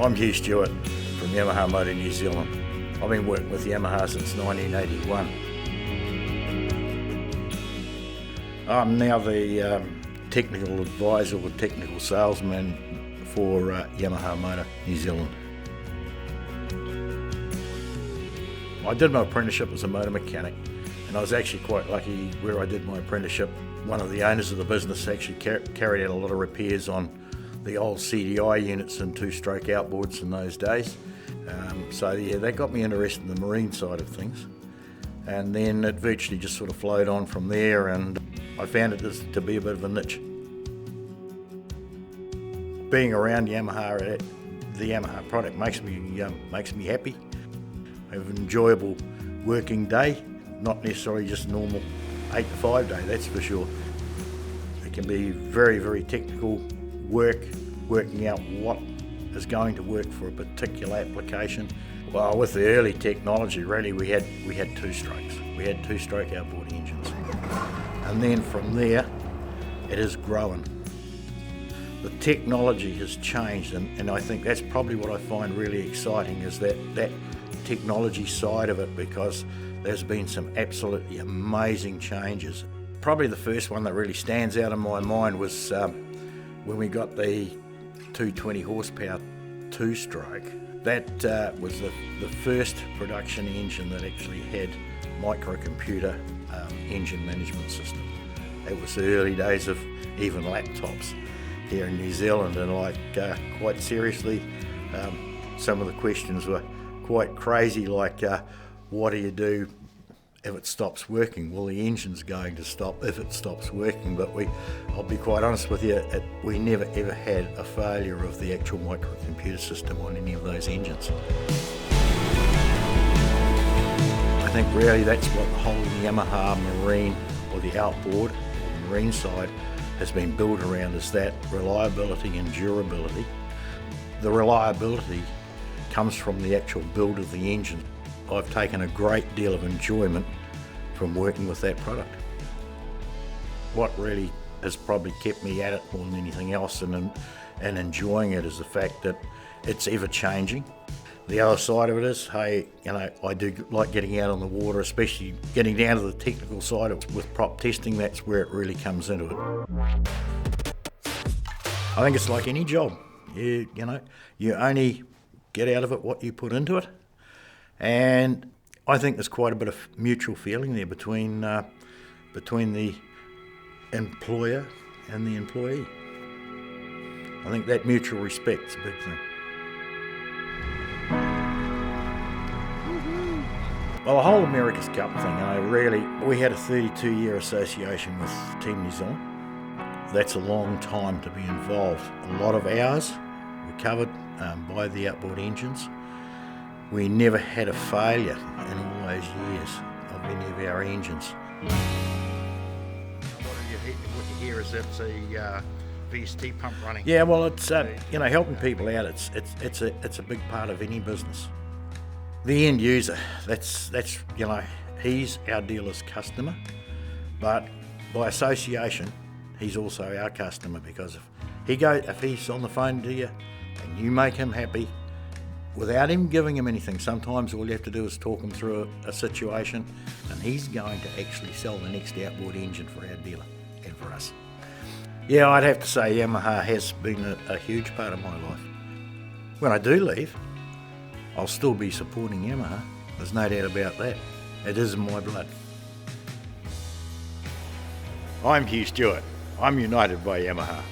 I'm Hugh Stewart from Yamaha Moto New Zealand. I've been working with Yamaha since 1981. I'm now the technical advisor or technical salesman for Yamaha Moto New Zealand. I did my apprenticeship as a motor mechanic, and I was actually quite lucky where I did my apprenticeship. One of the owners of the business actually carried out a lot of repairs on the old CDI units and two-stroke outboards in those days. So yeah, that got me interested in the marine side of things. And then it virtually just sort of flowed on from there, and I found it to be a bit of a niche. Being around Yamaha, the Yamaha product makes me happy. I have an enjoyable working day, not necessarily just a normal 8 to 5 day, that's for sure. It can be very, very technical work, working out what is going to work for a particular application. Well, with the early technology, really, we had two strokes. We had two-stroke outboard engines. And then from there, it has grown. The technology has changed, and I think that's probably what I find really exciting, is that technology side of it, because there's been some absolutely amazing changes. Probably the first one that really stands out in my mind was when we got the 220 horsepower two-stroke. That was the first production engine that actually had microcomputer engine management system. It was the early days of even laptops here in New Zealand, and quite seriously, some of the questions were quite crazy, like what do you do if it stops working? Well, the engine's going to stop if it stops working, but I'll be quite honest with you, we never ever had a failure of the actual microcomputer system on any of those engines. I think really that's what the whole Yamaha marine, or the outboard or marine side, has been built around, is that reliability and durability. The reliability comes from the actual build of the engine. I've taken a great deal of enjoyment from working with that product. What really has probably kept me at it more than anything else and enjoying it is the fact that it's ever changing. The other side of it is, hey, I do like getting out on the water, especially getting down to the technical side with prop testing. That's where it really comes into it. I think it's like any job. You only get out of it what you put into it. And I think there's quite a bit of mutual feeling there between the employer and the employee. I think that mutual respect's a big thing. Well, the whole America's Cup thing, we had a 32-year association with Team New Zealand. That's a long time to be involved. A lot of hours were covered by the outboard engines. We never had a failure in all those years of any of our engines. What you hear is it's a VST pump running. Yeah, well, it's helping people out. It's a big part of any business. The end user, that's he's our dealer's customer, but by association, he's also our customer, because if he's on the phone to you and you make him happy, without him giving him anything, sometimes all you have to do is talk him through a situation, and he's going to actually sell the next outboard engine for our dealer and for us. Yeah, I'd have to say Yamaha has been a huge part of my life. When I do leave, I'll still be supporting Yamaha. There's no doubt about that. It is in my blood. I'm Hugh Stewart. I'm united by Yamaha.